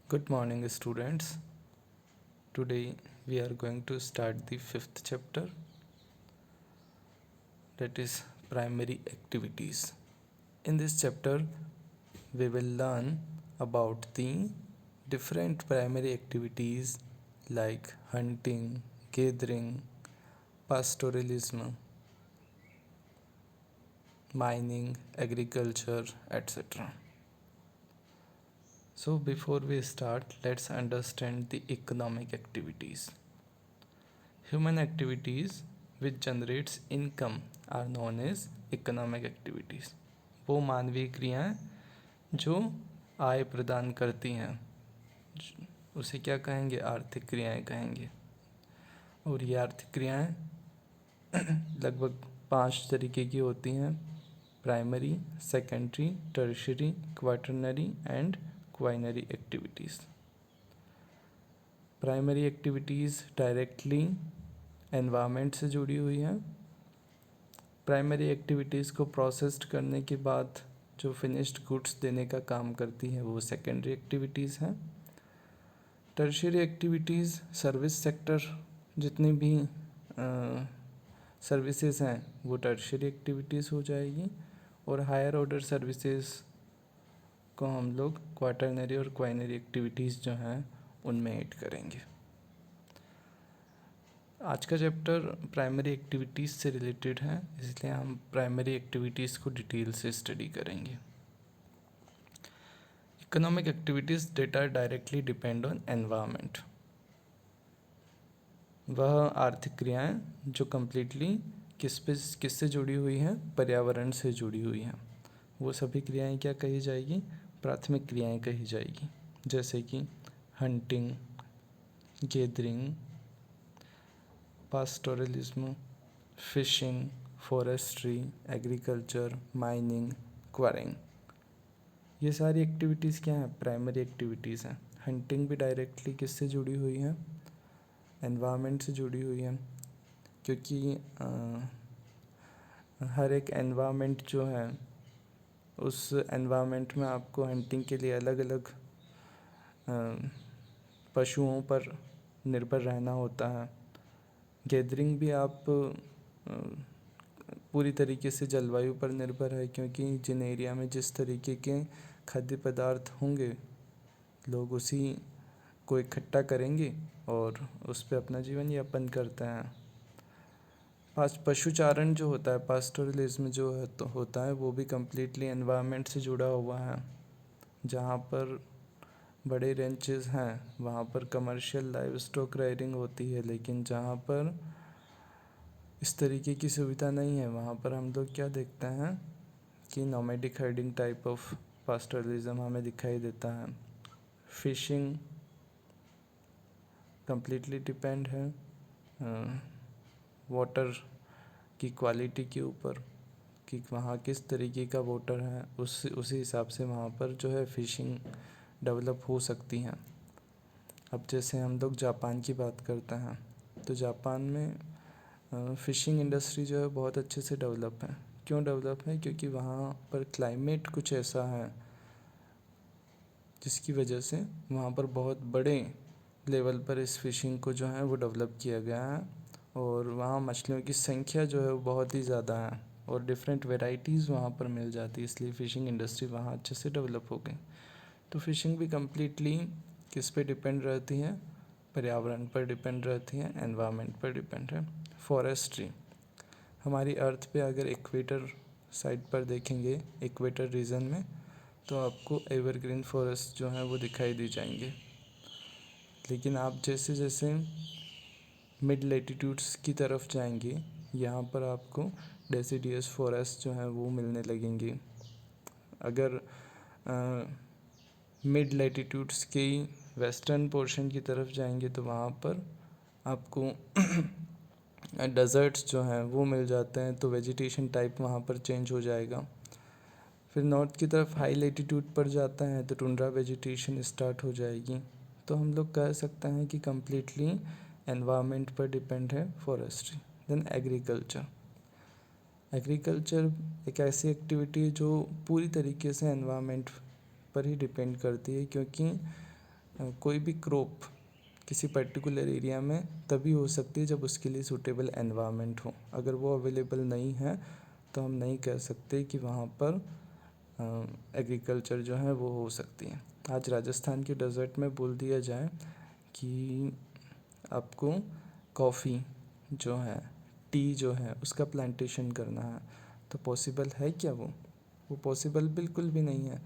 Good morning, students. Today we are going to start the fifth chapter, that is primary activities. In this chapter, we will learn about the different primary activities like hunting, gathering, pastoralism, mining, agriculture, etc. So, before we start, let's understand the economic activities. Human activities which generates income are known as economic activities. वो मानवीय क्रियाएं जो आय प्रदान करती हैं उसे क्या कहेंगे? आर्थिक क्रियाएं कहेंगे। और ये आर्थिक क्रियाएं लगभग 5 तरीके की होती हैं: primary, secondary, tertiary, quaternary and quinary activities. Primary activities directly environment से जुड़ी हुई हैं। प्राइमरी एक्टिविटीज़ को प्रोसेस्ड करने के बाद जो फिनिश्ड गुड्स देने का काम करती हैं वो सेकेंडरी एक्टिविटीज़ हैं। टर्शियरी एक्टिविटीज़ सर्विस सेक्टर, जितनी भी सर्विसेज हैं वो टर्शियरी एक्टिविटीज़ हो जाएगी। और हायर ऑर्डर सर्विसेज को हम लोग क्वाटरनरी और क्वाइनरी एक्टिविटीज़ जो हैं उनमें ऐड करेंगे। आज का चैप्टर प्राइमरी एक्टिविटीज़ से रिलेटेड है, इसलिए हम प्राइमरी एक्टिविटीज़ को डिटेल से स्टडी करेंगे। Economic activities data directly depend on environment. वह आर्थिक क्रियाएं जो कम्प्लीटली किससे जुड़ी हुई हैं? पर्यावरण से जुड़ी हुई हैं। वो सभी क्रियाएं क्या कही जाएगी? प्राथमिक क्रियाएं कही जाएगी, जैसे कि hunting, gathering, pastoralism, fishing, forestry, agriculture, mining, quarrying. ये सारी एक्टिविटीज़ क्या हैं? प्राइमरी एक्टिविटीज़ हैं। हंटिंग भी डायरेक्टली किससे जुड़ी हुई है? एनवायरनमेंट से जुड़ी हुई है, क्योंकि हर एक एनवायरनमेंट जो है उस एनवायरनमेंट में आपको हंटिंग के लिए अलग अलग पशुओं पर निर्भर रहना होता है। गैदरिंग भी आप पूरी तरीके से जलवायु पर निर्भर है, क्योंकि जिन एरिया में जिस तरीके के खाद्य पदार्थ होंगे लोग उसी को इकट्ठा करेंगे और उस पर अपना जीवन यापन करते हैं। पशुचारण जो होता है, पास्टोरलिज्म जो है तो होता है, वो भी कम्प्लीटली एनवायरनमेंट से जुड़ा हुआ है। जहाँ पर बड़े रेंचेस हैं वहाँ पर कमर्शियल लाइव स्टॉक राइडिंग होती है, लेकिन जहाँ पर इस तरीके की सुविधा नहीं है वहाँ पर हम लोग क्या देखते हैं कि नोमैडिक हर्डिंग टाइप ऑफ पास्टोरलिज्म हमें दिखाई देता है। फिशिंग कम्प्लीटली डिपेंड है वाटर की क्वालिटी के ऊपर, कि वहाँ किस तरीके का वाटर है, उसी हिसाब से वहाँ पर जो है फिशिंग डेवलप हो सकती हैं। अब जैसे हम लोग जापान की बात करते हैं तो जापान में फ़िशिंग इंडस्ट्री जो है बहुत अच्छे से डेवलप है। क्यों डेवलप है? क्योंकि वहाँ पर क्लाइमेट कुछ ऐसा है जिसकी वजह से वहाँ पर बहुत बड़े लेवल पर इस फ़िशिंग को जो है वो डेवलप किया गया है। और वहाँ मछलियों की संख्या जो है वो बहुत ही ज़्यादा है और डिफरेंट वेराइटीज़ वहाँ पर मिल जाती है, इसलिए फ़िशिंग इंडस्ट्री वहाँ अच्छे से डेवलप हो गई। तो फ़िशिंग भी कम्प्लीटली किस पे डिपेंड रहती है? पर्यावरण पर डिपेंड रहती है, एनवायरनमेंट पर डिपेंड है। फॉरेस्ट्री, हमारी अर्थ पे अगर इक्वेटर साइड पर देखेंगे, इक्वेटर रीजन में, तो आपको एवरग्रीन फॉरेस्ट जो है वो दिखाई दी जाएंगे। लेकिन आप जैसे जैसे मिड लेटीट्यूड्स की तरफ जाएंगे यहाँ पर आपको डेसिडियस फॉरेस्ट जो है वो मिलने लगेंगे। अगर मिड लेटीट्यूड्स के वेस्टर्न पोर्शन की तरफ जाएंगे तो वहाँ पर आपको डेजर्ट्स जो हैं वो मिल जाते हैं, तो वेजिटेशन टाइप वहाँ पर चेंज हो जाएगा। फिर नॉर्थ की तरफ हाई लेटीट्यूड पर जाता है तो टुंड्रा वेजिटेशन स्टार्ट हो जाएगी। तो हम लोग कह सकते हैं कि कम्प्लीटली एनवायरनमेंट पर डिपेंड है फॉरेस्ट्री। देन एग्रीकल्चर, एग्रीकल्चर एक ऐसी एक्टिविटी है जो पूरी तरीके से एनवायरनमेंट पर ही डिपेंड करती है, क्योंकि कोई भी क्रॉप किसी पर्टिकुलर एरिया में तभी हो सकती है जब उसके लिए सूटेबल एनवायरनमेंट हो। अगर वो अवेलेबल नहीं है तो हम नहीं कह सकते कि वहाँ पर एग्रीकल्चर जो है वो हो सकती है। आज राजस्थान के डेजर्ट में बोल दिया जाए कि आपको कॉफ़ी जो है, टी जो है, उसका प्लांटेशन करना है, तो पॉसिबल है क्या वो पॉसिबल बिल्कुल भी नहीं है।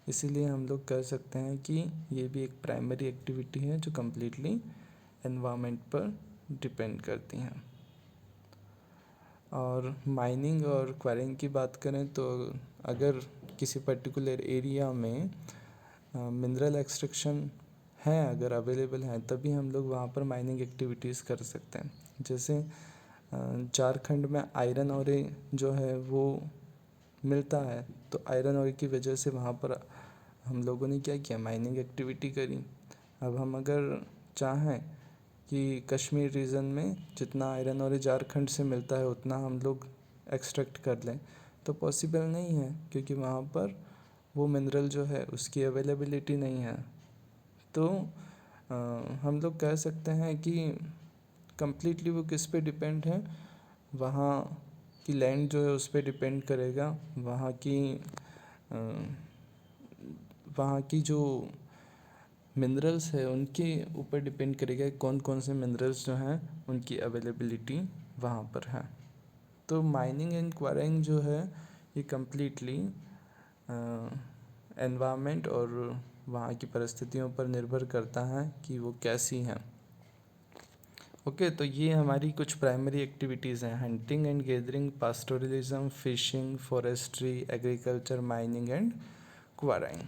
इसीलिए हम लोग कह सकते हैं कि ये भी एक प्राइमरी एक्टिविटी है जो कम्प्लीटली एनवायरनमेंट पर डिपेंड करती हैं। और माइनिंग और क्वायरिंग की बात करें तो अगर किसी पर्टिकुलर एरिया में मिनरल एक्सट्रैक्शन है, अगर अवेलेबल है, तभी हम लोग वहाँ पर माइनिंग एक्टिविटीज़ कर सकते हैं। जैसे झारखंड में आयरन ओरे जो है वो मिलता है, तो आयरन ओरे की वजह से वहाँ पर हम लोगों ने क्या किया, माइनिंग एक्टिविटी करी। अब हम अगर चाहें कि कश्मीर रीजन में जितना आयरन ओरे झारखंड से मिलता है उतना हम लोग एक्सट्रैक्ट कर लें, तो पॉसिबल नहीं है, क्योंकि वहाँ पर वो मिनरल जो है उसकी अवेलेबिलिटी नहीं है। तो हम लोग कह सकते हैं कि कम्प्लीटली वो किस पे डिपेंड है, वहाँ की लैंड जो है उस पे डिपेंड करेगा, वहाँ की जो मिनरल्स है उनके ऊपर डिपेंड करेगा कौन कौन से मिनरल्स जो हैं उनकी अवेलेबिलिटी वहाँ पर है। तो माइनिंग एंड क्वायरिंग जो है ये कम्प्लीटली एनवायरनमेंट और वहाँ की परिस्थितियों पर निर्भर करता है कि वो कैसी हैं। ओके, तो ये हमारी कुछ प्राइमरी एक्टिविटीज़ हैं: hunting and gathering, pastoralism, fishing, forestry, agriculture, mining and quarrying.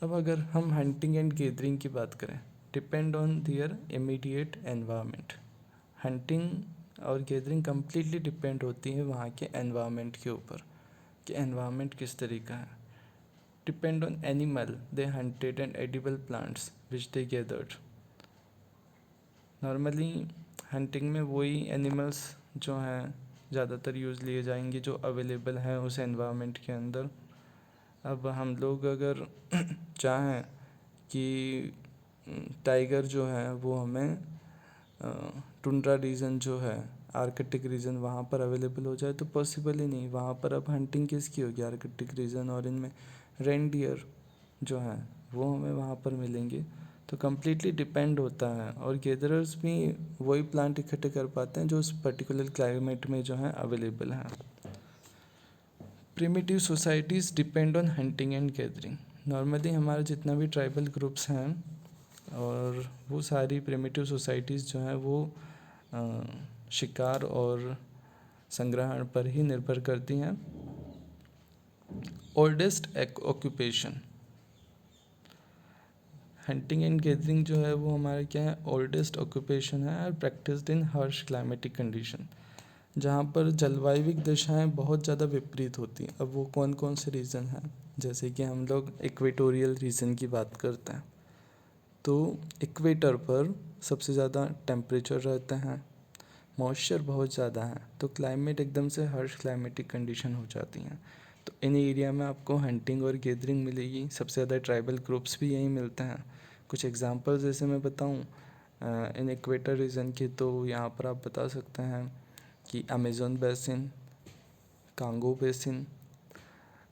अब अगर हम हंटिंग एंड गैदरिंग की बात करें, depend on their immediate environment. Hunting और गैदरिंग कम्प्लीटली डिपेंड होती है वहाँ के एनवायरनमेंट के ऊपर कि एनवायरनमेंट किस तरीका है। Depend on animal they hunted and edible plants which they gathered. Normally hunting में वही एनिमल्स जो हैं ज़्यादातर यूज़ लिए जाएंगे जो अवेलेबल हैं उस एनवायरनमेंट के अंदर। अब हम लोग अगर चाहें कि टाइगर जो है वो हमें टुंड्रा रीजन जो है, आर्कटिक रीजन, वहाँ पर अवेलेबल हो जाए, तो पॉसिबल ही नहीं। वहाँ पर अब हंटिंग किसकी होगी, आर्कटिक रीजन, और इनमें रेनडियर जो हैं वो हमें वहाँ पर मिलेंगे। तो कम्प्लीटली डिपेंड होता है। और गैदरर्स भी वही प्लांट इकट्ठे कर पाते हैं जो उस पर्टिकुलर क्लाइमेट में जो है अवेलेबल हैं। Primitive societies depend on hunting and gathering. Normally हमारे जितना भी ट्राइबल ग्रुप्स हैं और वो सारी प्रिमिटिव सोसाइटीज़ जो हैं वो शिकार और संग्रहण पर ही निर्भर करती हैं। Oldest occupation, hunting and gathering जो है वो हमारा क्या है, ओल्डेस्ट ऑक्यूपेशन है और practised in harsh climatic condition, जहाँ पर जलवायुविक दशाएं बहुत ज़्यादा विपरीत होती हैं। अब वो कौन कौन से रीज़न हैं, जैसे कि हम लोग इक्वेटोरियल रीजन की बात करते हैं, तो इक्वेटर पर सबसे ज़्यादा टेम्परेचर रहता है, मॉइस्चर बहुत ज़्यादा है, तो क्लाइमेट एकदम से हार्श क्लाइमेटिक कंडीशन हो जाती हैं। तो इन एरिया में आपको हंटिंग और गैदरिंग मिलेगी। सबसे ज़्यादा ट्राइबल ग्रुप्स भी यहीं मिलते हैं। कुछ एग्जांपल्स जैसे मैं बताऊं इन इक्वेटर रीजन के, तो यहाँ पर आप बता सकते हैं कि Amazon basin, Congo basin,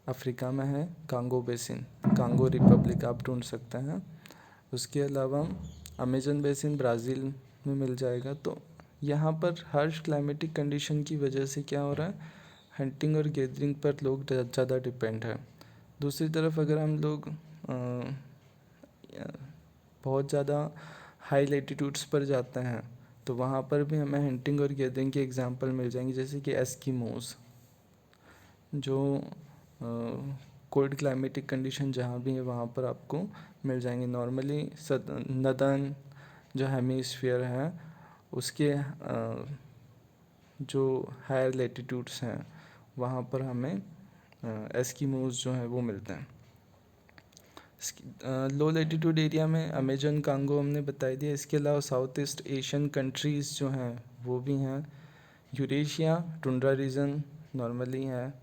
Africa में है कांगो बेसिन, कांगो रिपब्लिक आप ढूंढ सकते हैं। उसके अलावा अमेज़न बेसिन ब्राज़ील में मिल जाएगा। तो यहाँ पर हार्श क्लाइमेटिक कंडीशन की वजह से क्या हो रहा है, हंटिंग और गैदरिंग पर लोग ज़्यादा डिपेंड है। दूसरी तरफ अगर हम लोग बहुत ज़्यादा हाई लेटीट्यूड्स पर जाते हैं तो वहाँ पर भी हमें हंटिंग और गैदरिंग के एग्जांपल मिल जाएंगे, जैसे कि एस्किमोज़, जो कोल्ड क्लाइमेटिक कंडीशन जहाँ भी है वहाँ पर आपको मिल जाएंगे। नॉर्मली नदर्न जो हेमिस्फीयर है उसके जो हायर लेटीट्यूड्स हैं वहाँ पर हमें एस्किमोज़ जो हैं वो मिलते हैं। लो लेटीट्यूड एरिया में अमेजन, कांगो हमने बता दिया। इसके अलावा साउथ ईस्ट एशियन कंट्रीज़ जो हैं वो भी हैं। यूरेशिया टुंड्रा रीजन नॉर्मली है,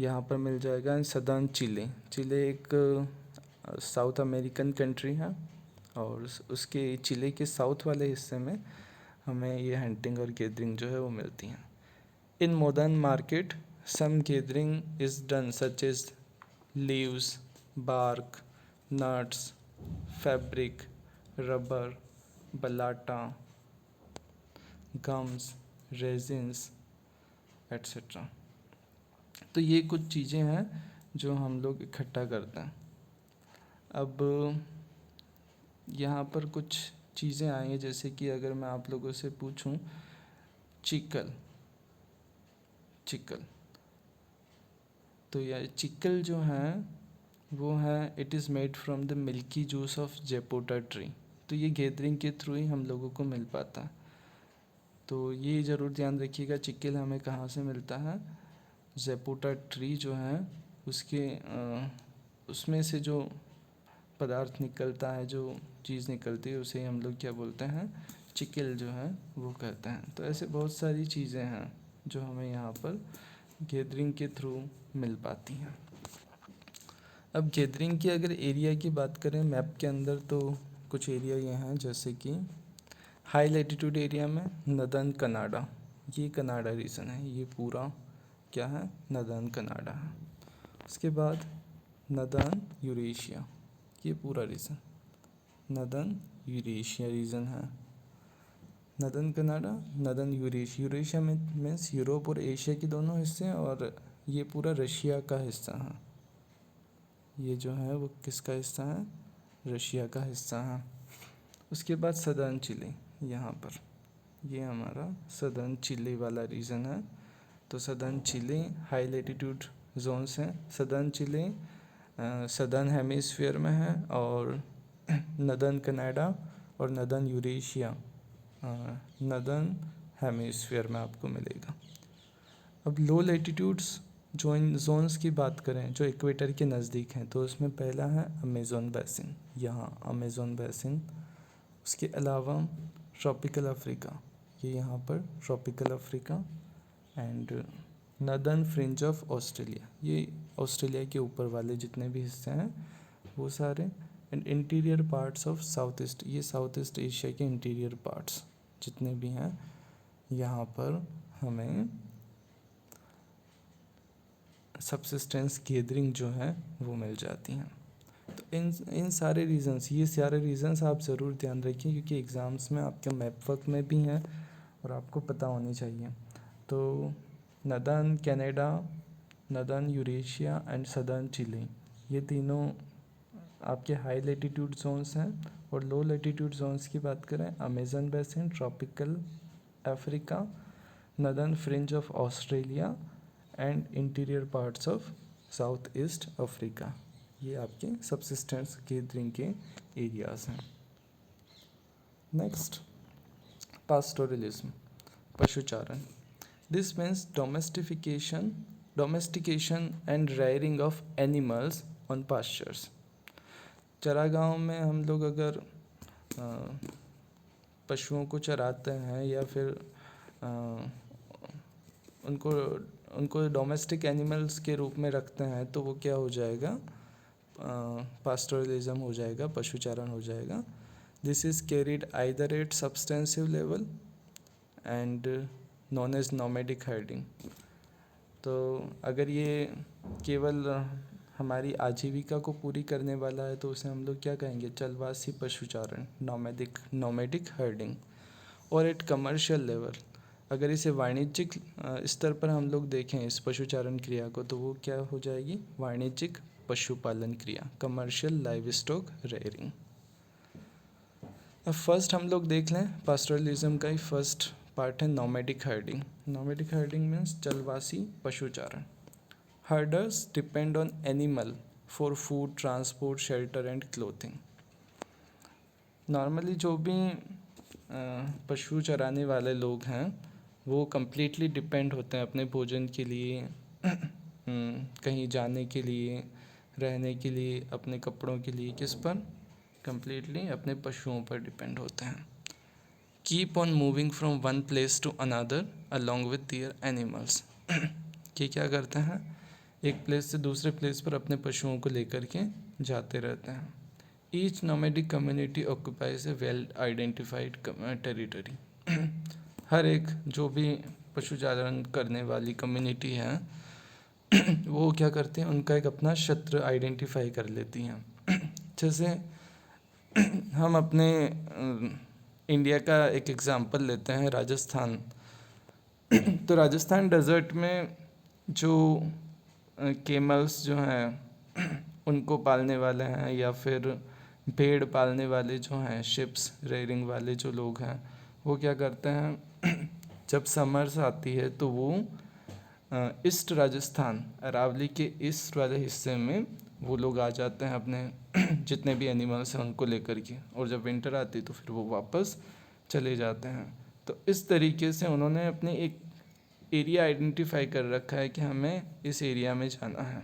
यहाँ पर मिल जाएगा। सदर्न चिले, चिले एक साउथ अमेरिकन कंट्री है और उसके चिले के साउथ वाले हिस्से में हमें ये हंटिंग और गैदरिंग जो है वो मिलती हैं। In modern market some gathering is done such as leaves, bark, nuts, fabric, rubber, balata, gums, resins etcetera. तो ये कुछ चीज़ें हैं जो हम लोग इकट्ठा करते हैं। अब यहाँ पर कुछ चीज़ें आई हैं, जैसे कि अगर मैं आप लोगों से पूछूं चिकल, तो यह चिकल जो है वो है it is made from the milky juice of zapota tree. तो ये गैदरिंग के थ्रू ही हम लोगों को मिल पाता है। तो ये ज़रूर ध्यान रखिएगा, चिकल हमें कहाँ से मिलता है, जेपोटा ट्री जो है उसमें से जो पदार्थ निकलता है, जो चीज़ निकलती है, उसे हम लोग क्या बोलते हैं, चिकल जो है वो कहते हैं। तो ऐसे बहुत सारी चीज़ें हैं जो हमें यहाँ पर गैदरिंग के थ्रू मिल पाती हैं। अब गैदरिंग की अगर एरिया की बात करें मैप के अंदर, तो कुछ एरिया ये हैं, जैसे कि हाई लैटिट्यूड एरिया में नदर्न कनाडा, ये कनाडा रीजन है, ये पूरा क्या है, नदर्न कनाडा है। उसके बाद नदर्न यूरेशिया, ये पूरा रीजन नदर्न यूरेशिया रीजन है। Northern Canada, northern Eurasia, Eurasia में मीन्स यूरोप और एशिया के दोनों हिस्से, और ये पूरा रशिया का हिस्सा है। ये जो है वो किसका हिस्सा है, रशिया का हिस्सा है। उसके बाद सदर्न चिली, यहाँ पर ये हमारा सदर्न चिली वाला रीजन है। तो southern Chile high latitude zones हैं। सदर्न चिली सदर्न हेमिस्फीयर में है, और नदर्न कनाडा और नदर्न यूरेशिया नदर्न हेमिस्फीयर में आपको मिलेगा। अब लो लैटिट्यूड्स जोन्स की बात करें जो इक्वेटर के नज़दीक हैं, तो उसमें पहला है अमेज़न बेसिन, यहाँ अमेज़न बेसिन। उसके अलावा ट्रॉपिकल अफ्रीका, ये यहाँ पर tropical Africa, and northern fringe of Australia, ये ऑस्ट्रेलिया के ऊपर वाले जितने भी हिस्से हैं वो सारे, and interior parts of south east, ये साउथ ईस्ट एशिया के इंटीरियर पार्ट्स जितने भी हैं, यहाँ पर हमें सबसिस्टेंस गैदरिंग जो है वो मिल जाती हैं। तो इन सारे रीजंस, ये सारे रीजंस आप ज़रूर ध्यान रखिए, क्योंकि एग्ज़ाम्स में आपके मैप वर्क में भी हैं और आपको पता होनी चाहिए। तो northern Canada, northern Eurasia and southern Chile, ये तीनों आपके हाई लैटिट्यूड जोन्स हैं। और लो लैटिट्यूड जोन्स की बात करें, Amazon basin, tropical Africa, northern fringe of Australia and interior parts of south east Africa, ये आपके सबसिस्टेंस गैदरिंग के एरियाज़ हैं। नेक्स्ट, पास्टोरलिज्म, पशुचारण। This means domestication and rearing of animals on pastures. चरागाहों में हम लोग अगर पशुओं को चराते हैं या फिर उनको डोमेस्टिक एनिमल्स के रूप में रखते हैं, तो वो क्या हो जाएगा, पास्टोरलिज्म हो जाएगा, पशुचारण हो जाएगा। This is carried either at subsistence level and known as nomadic herding. तो अगर ये केवल हमारी आजीविका को पूरी करने वाला है, तो उसे हम लोग क्या कहेंगे, चलवासी पशुचारण, नोमैडिक हर्डिंग। और एट कमर्शियल लेवल, अगर इसे वाणिज्यिक स्तर पर हम लोग देखें इस पशुचारण क्रिया को, तो वो क्या हो जाएगी, वाणिज्यिक पशुपालन क्रिया, कमर्शियल लाइव स्टॉक रेयरिंग। अब फर्स्ट हम लोग देख लें पास्टोरलिज्म का ही फर्स्ट पार्ट है nomadic herding. Nomadic herding means चलवासी पशुचारण। Herders depend on animal for food, transport, shelter and clothing. Normally जो भी पशु चराने वाले लोग हैं वो कम्प्लीटली डिपेंड होते हैं अपने भोजन के लिए, कहीं जाने के लिए, रहने के लिए, अपने कपड़ों के लिए, किस पर, कम्प्लीटली अपने पशुओं पर डिपेंड होते हैं। Keep on moving from one place to another along with their animals. ये क्या करते हैं, एक प्लेस से दूसरे प्लेस पर अपने पशुओं को लेकर के जाते रहते हैं। ईच नोमैडिक कम्युनिटी ऑक्यूपाइज ए वेल आइडेंटिफाइड टेरिटरी। हर एक जो भी पशुचारण करने वाली कम्युनिटी है वो क्या करते हैं, उनका एक अपना क्षेत्र आइडेंटिफाई कर लेती हैं। जैसे हम अपने इंडिया का एक एग्जांपल लेते हैं, राजस्थान। तो राजस्थान डेजर्ट में जो केमल्स जो हैं उनको पालने वाले हैं, या फिर भेड़ पालने वाले जो हैं, शिप्स रेयरिंग वाले जो लोग हैं, वो क्या करते हैं जब समर्स आती है तो वो ईस्ट राजस्थान, अरावली के ईस्ट वाले हिस्से में वो लोग आ जाते हैं अपने जितने भी एनिमल्स हैं उनको लेकर के, और जब विंटर आती है तो फिर वो वापस चले जाते हैं। तो इस तरीके से उन्होंने अपनी एक एरिया आइडेंटिफाई कर रखा है कि हमें इस एरिया में जाना है।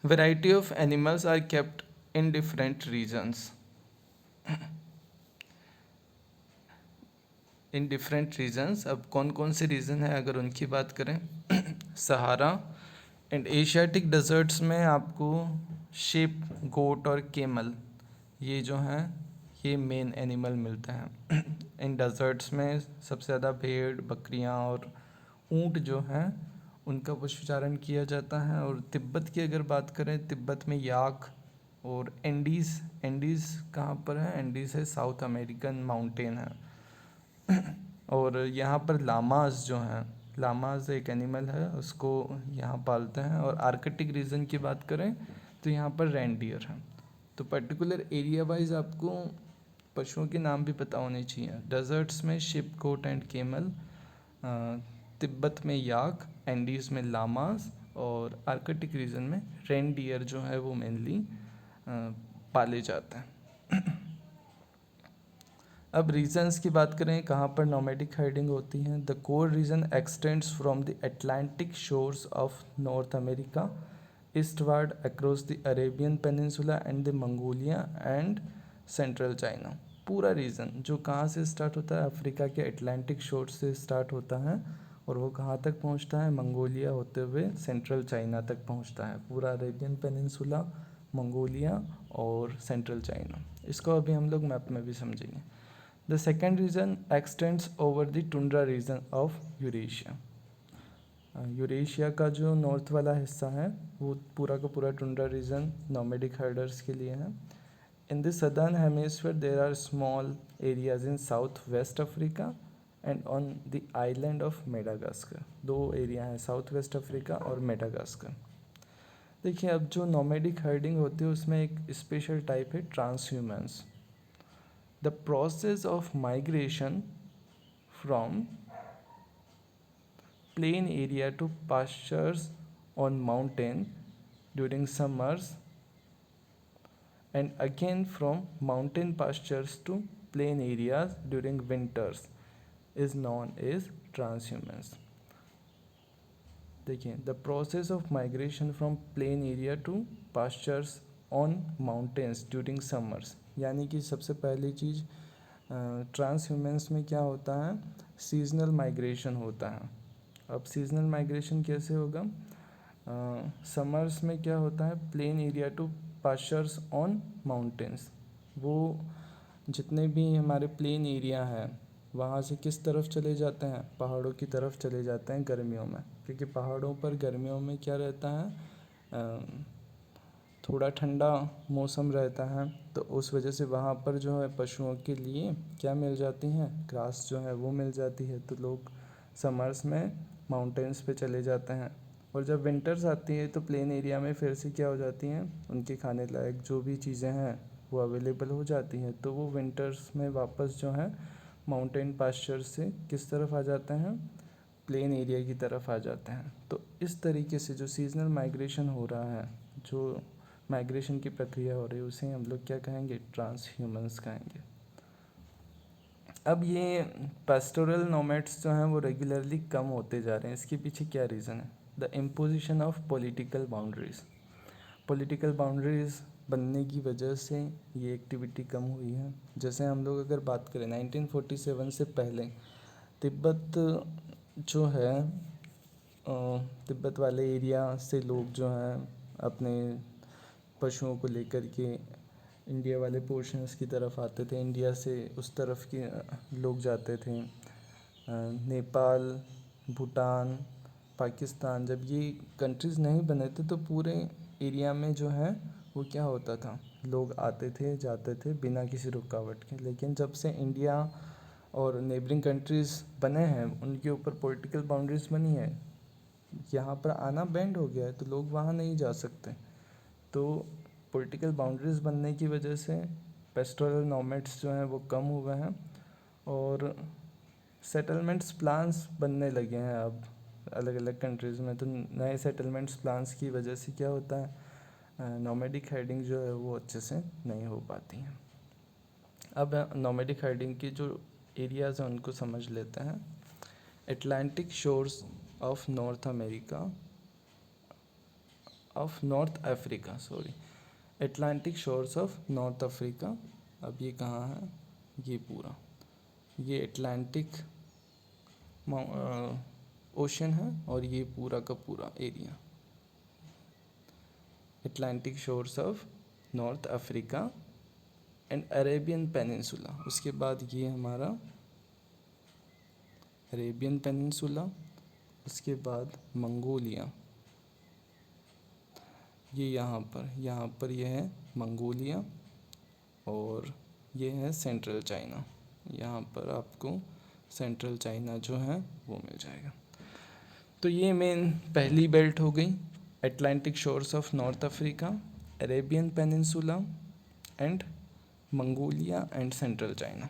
Variety of animals are kept in different regions. In different regions, अब कौन कौन से रीजन है अगर उनकी बात करें, सहारा एंड एशियाटिक डेजर्ट्स में आपको शिप, गोट और केमल, ये जो हैं ये मेन एनिमल मिलते हैं। इन डेजर्ट्स में सबसे ज़्यादा भेड़, बकरियां और ऊंट जो हैं उनका पशुचारण किया जाता है। और तिब्बत की अगर बात करें, तिब्बत में याक और एंडीज़, एंडीज़ कहाँ पर है, एंडीज़ है साउथ अमेरिकन माउंटेन है। और यहाँ पर लामास जो हैं, लामास एक एनिमल है, उसको यहाँ पालते हैं। और आर्कटिक रीजन की बात करें तो यहाँ पर रेंडियर है। तो पर्टिकुलर एरिया वाइज आपको पशुओं के नाम भी पता होने चाहिए। डेजर्ट्स में sheep, goat and camel, Tibet में याक, एंडीज़ में लामास, और आर्कटिक रीजन में रेंडियर जो है वो मेनली पाले जाते हैं। अब रीजन्स की बात करें कहाँ पर नोमैडिक हाइडिंग होती है। The core region extends from the Atlantic shores of North America eastward across the Arabian peninsula and the Mongolia and central China. पूरा रीजन जो कहाँ से स्टार्ट होता है, अफ्रीका के अटलांटिक शोर से स्टार्ट होता है और वो कहाँ तक पहुँचता है, मंगोलिया होते हुए सेंट्रल चाइना तक पहुँचता है। पूरा अरेबियन पेनिनसुला, मंगोलिया और सेंट्रल चाइना। इसको अभी हम लोग मैप में भी समझेंगे। The second region extends over the tundra region of Eurasia. Eurasia का जो नॉर्थ वाला हिस्सा है वो पूरा का पूरा टुंड्रा रीजन नोमैडिक हाइडर्स के लिए है। In the southern hemisphere there are small areas in south west Africa and on the island of Madagascar. दो एरिया हैं, साउथ वेस्ट अफ्रीका और मेडागास्कर। देखिए, अब जो नोमैडिक हाइडिंग होती है उसमें एक स्पेशल टाइप है transhumance. The process of migration from plain area to pastures on mountain during summers and again from mountain pastures to plain areas during winters is known as transhumance. देखिए, the process of migration from plain area to pastures on mountains during summers, यानी कि सबसे पहली चीज़ ट्रांसह्यूमेंस में क्या होता है, seasonal migration होता है। अब सीजनल माइग्रेशन कैसे होगा, समर्स में क्या होता है, plain area to pastures on mountains. वो जितने भी हमारे प्लेन एरिया हैं वहाँ से किस तरफ चले जाते हैं, पहाड़ों की तरफ चले जाते हैं गर्मियों में, क्योंकि पहाड़ों पर गर्मियों में क्या रहता है, थोड़ा ठंडा मौसम रहता है। तो उस वजह से वहाँ पर जो है पशुओं के लिए क्या मिल जाती हैं, ग्रास जो है वो मिल जाती है। तो लोग समर्स में माउंटेन्स पे चले जाते हैं, और जब विंटर्स आती है तो प्लेन एरिया में फिर से क्या हो जाती हैं, उनके खाने लायक जो भी चीज़ें हैं वो अवेलेबल हो जाती हैं। तो वो विंटर्स में वापस जो है माउंटेन पास्चर से किस तरफ आ जाते हैं, प्लेन एरिया की तरफ आ जाते हैं। तो इस तरीके से जो सीजनल माइग्रेशन हो रहा है, जो माइग्रेशन की प्रक्रिया हो रही है, उसे हम लोग क्या कहेंगे, ट्रांसह्यूमेंस कहेंगे। अब ये पेस्टोरल नोमैड्स जो हैं वो रेगुलरली कम होते जा रहे हैं। इसके पीछे क्या रीज़न है, the imposition of political boundaries. Political boundaries बनने की वजह से ये एक्टिविटी कम हुई है। जैसे हम लोग अगर बात करें 1947 से पहले तिब्बत जो है, तिब्बत वाले एरिया से लोग जो हैं अपने पशुओं को लेकर के इंडिया वाले पोर्शंस की तरफ आते थे, इंडिया से उस तरफ के लोग जाते थे। नेपाल, भूटान, पाकिस्तान, जब ये कंट्रीज़ नहीं बने थे तो पूरे एरिया में जो है वो क्या होता था, लोग आते थे जाते थे बिना किसी रुकावट के। लेकिन जब से इंडिया और नेबरिंग कंट्रीज़ बने हैं, उनके ऊपर पॉलिटिकल बाउंड्रीज बनी है, यहाँ पर आना बैंड हो गया है, तो लोग वहाँ नहीं जा सकते। तो पॉलिटिकल बाउंड्रीज बनने की वजह से पेस्टोरल नोमैड्स जो हैं वो कम हुए हैं और सेटलमेंट्स प्लान्स बनने लगे हैं अब अलग अलग कंट्रीज़ में। तो नए सेटलमेंट्स प्लान्स की वजह से क्या होता है, नोमैडिक हाइडिंग जो है वो अच्छे से नहीं हो पाती है। अब नोमैडिक हाइडिंग की जो एरियाज़ हैं उनको समझ लेते हैं। Atlantic shores of North Africa, Atlantic shores of North Africa. अब ये कहाँ है, ये पूरा ये एटलांटिक ओशन है और ये पूरा का पूरा area Atlantic shores of North Africa and Arabian peninsula. उसके बाद ये हमारा अरेबियन पेनिनसुला, उसके बाद मंगोलिया, ये यहाँ पर ये है मंगोलिया, और ये है सेंट्रल चाइना। यहाँ पर आपको सेंट्रल चाइना जो है वो मिल जाएगा। तो ये मेन पहली बेल्ट हो गई, Atlantic shores of North Africa, Arabian peninsula and Mongolia and central China.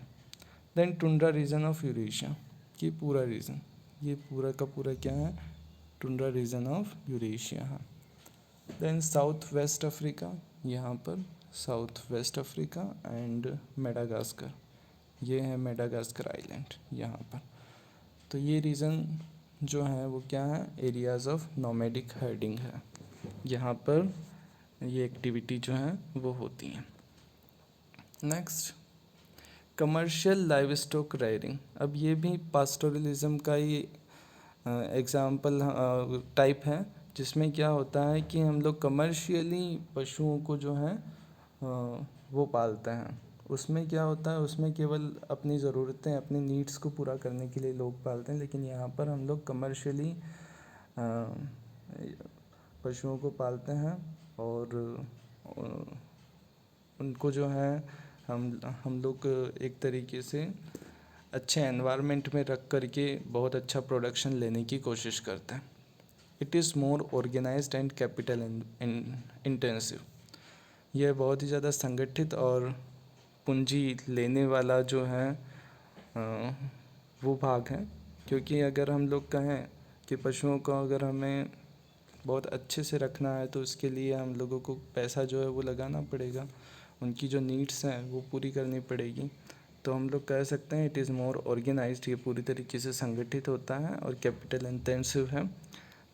Then tundra region of Eurasia, ये पूरा रीजन, ये पूरा का पूरा क्या है, टुंड्रा रीजन ऑफ यूरेशिया है। देन साउथ वेस्ट अफ्रीका, यहाँ पर south west Africa and Madagascar, ये है मेडागास्कर आइलैंड यहाँ पर। तो ये रीज़न जो है वो क्या है, एरियाज़ ऑफ नोमैडिक हाइडिंग है, यहाँ पर ये एक्टिविटी जो है वो होती है। Next, commercial livestock rearing. अब ये भी पास्टोरलिज्म का ही एग्जाम्पल टाइप है, जिसमें क्या होता है कि हम लोग कमर्शियली पशुओं को जो है वो पालते हैं। उसमें क्या होता है, उसमें केवल अपनी ज़रूरतें, अपनी नीड्स को पूरा करने के लिए लोग पालते हैं। लेकिन यहाँ पर हम लोग कमर्शियली पशुओं को पालते हैं और उनको जो है हम लोग एक तरीके से अच्छे एनवायरनमेंट में रख करके बहुत अच्छा प्रोडक्शन लेने की कोशिश करते हैं। It is more organised and capital intensive. यह बहुत ही ज़्यादा संगठित और पूंजी लेने वाला जो है वो भाग है। क्योंकि अगर हम लोग कहें कि पशुओं को अगर हमें बहुत अच्छे से रखना है तो उसके लिए हम लोगों को पैसा जो है वो लगाना पड़ेगा, उनकी जो नीड्स हैं वो पूरी करनी पड़ेगी। तो हम लोग कह सकते हैं इट इज़ मोर ऑर्गेनाइज्ड, ये पूरी तरीके से संगठित होता है और कैपिटल इंटेंसिव है।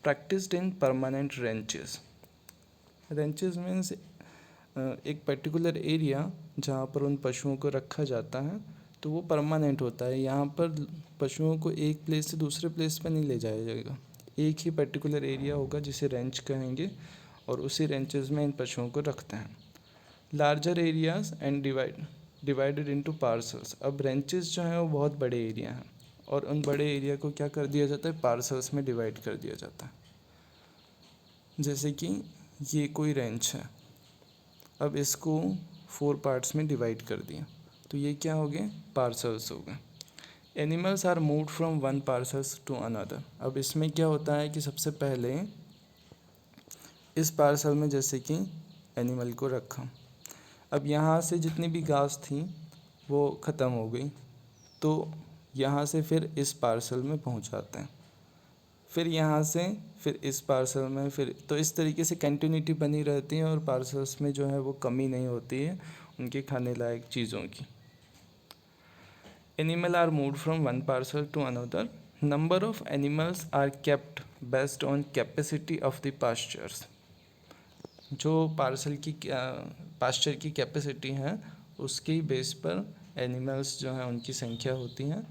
Practised in permanent ranches. Ranches means एक पर्टिकुलर एरिया जहाँ पर उन पशुओं को रखा जाता है तो वो परमानेंट होता है। यहाँ पर पशुओं को एक प्लेस से दूसरे प्लेस पर नहीं ले जाया जाएगा, एक ही पर्टिकुलर एरिया होगा जिसे रेंच कहेंगे और उसी रेंचेस में इन पशुओं को रखते हैं। Larger areas and divided into parcels. अब रेंचेस जो हैं वो बहुत बड़े एरिया हैं और उन बड़े एरिया को क्या कर दिया जाता है, पार्सल्स में डिवाइड कर दिया जाता है। जैसे कि ये कोई रेंच है, अब इसको 4 पार्ट्स में डिवाइड कर दिया तो ये क्या हो गए, पार्सल्स हो गए। Animals are moved from one parcels to another. अब इसमें क्या होता है कि सबसे पहले इस पार्सल में जैसे कि एनिमल को रखा, अब यहाँ से जितनी भी घास थी वो ख़त्म हो गई तो यहाँ से फिर इस पार्सल में पहुँचाते हैं, फिर यहाँ से फिर इस पार्सल में, फिर तो इस तरीके से कंटिन्यूटी बनी रहती है और पार्सल्स में जो है वो कमी नहीं होती है उनके खाने लायक चीज़ों की। Animal are moved from one parcel to another. Number of animals are kept based on capacity of the pastures. जो पास्चर की कैपेसिटी है उसकी बेस पर एनिमल्स जो हैं उनकी संख्या होती हैं।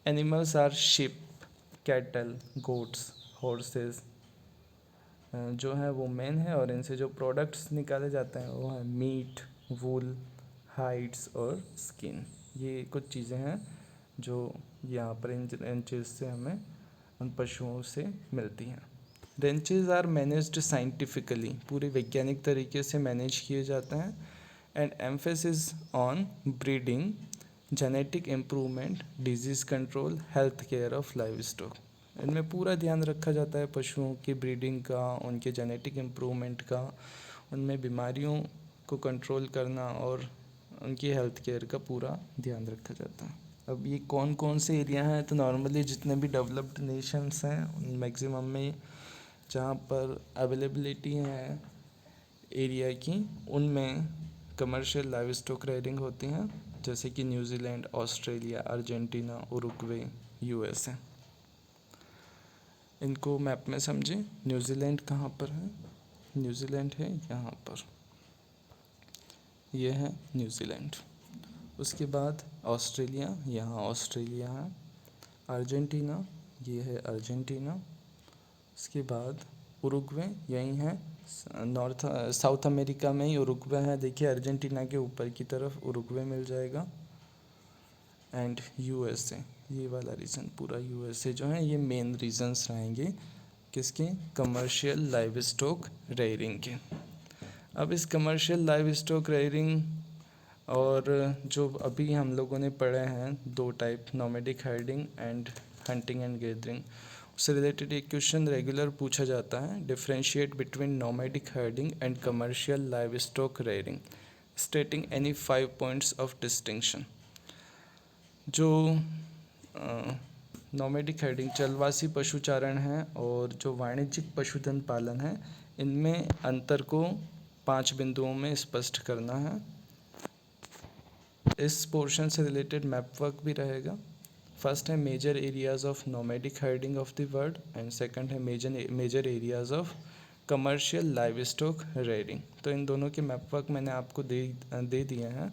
Animals are sheep, cattle, goats, horses, जो है वो मेन है, और इनसे जो प्रोडक्ट्स निकाले जाते हैं वो है मीट, वूल, हाइड्स और स्किन। ये कुछ चीज़ें हैं जो यहाँ पर इन रेंचेस से हमें उन पशुओं से मिलती हैं। रेंचेस आर मैनेज्ड साइंटिफिकली, पूरे वैज्ञानिक तरीके से मैनेज किए जाते हैं। And emphasis on breeding, genetic improvement, disease control, health care of live stock. इनमें पूरा ध्यान रखा जाता है पशुओं की ब्रीडिंग का, उनके जेनेटिक इम्प्रूवमेंट का, उनमें बीमारियों को कंट्रोल करना और उनकी हेल्थ केयर का पूरा ध्यान रखा जाता है। अब ये कौन कौन से एरिया हैं, तो नॉर्मली जितने भी डेवलप्ड नेशंस हैं उन मैक्सिमम में जहाँ पर अवेलेबिलिटी है एरिया की, उनमें कमर्शियल लाइव स्टॉक रेयरिंग होती हैं, जैसे कि New Zealand, Australia, Argentina, Uruguay, USA. इनको मैप में समझें। न्यूजीलैंड कहाँ पर है? न्यूजीलैंड है यहाँ पर, ये है न्यूजीलैंड। उसके बाद ऑस्ट्रेलिया, यहाँ ऑस्ट्रेलिया है। अर्जेंटीना, ये है अर्जेंटीना। उसके बाद उरुग्वे, यही है नॉर्थ साउथ अमेरिका में ही उरुग्वे है। देखिए अर्जेंटीना के ऊपर की तरफ उरुग्वे मिल जाएगा। एंड यूएसए, ये वाला रीजन पूरा यूएसए जो है, ये मेन रीजन्स रहेंगे किसके? कमर्शियल लाइव स्टॉक रेयरिंग के। अब इस कमर्शियल लाइव स्टॉक रेयरिंग और जो अभी हम लोगों ने पढ़े हैं दो type, nomadic herding and hunting and gathering, उससे रिलेटेड एक क्वेश्चन रेगुलर पूछा जाता है, differentiate between nomadic herding and commercial livestock rearing, स्टेटिंग any 5 points of distinction. जो नोमैडिक हर्डिंग चलवासी पशुचारण है और जो वाणिज्यिक पशुधन पालन है, इनमें अंतर को 5 बिंदुओं में स्पष्ट करना है। इस पोर्शन से रिलेटेड मैप वर्क भी रहेगा। फर्स्ट है major areas of nomadic herding of the world, and second है major areas of commercial livestock rearing. तो इन दोनों के मैप वर्क मैंने आपको दे दिए हैं,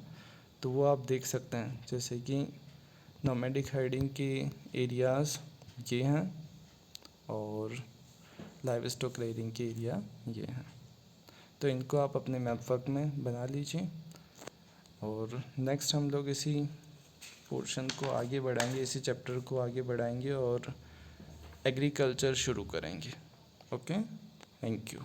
तो वो आप देख सकते हैं। जैसे कि नोमैडिक हर्डिंग के एरियाज़ ये हैं और लाइव स्टॉक रेयरिंग के एरिया ये हैं। तो इनको आप अपने मैप वर्क में बना लीजिए, और नेक्स्ट हम लोग इसी पोर्शन को आगे बढ़ाएंगे, इसी चैप्टर को आगे बढ़ाएंगे और एग्रीकल्चर शुरू करेंगे। Okay, thank you.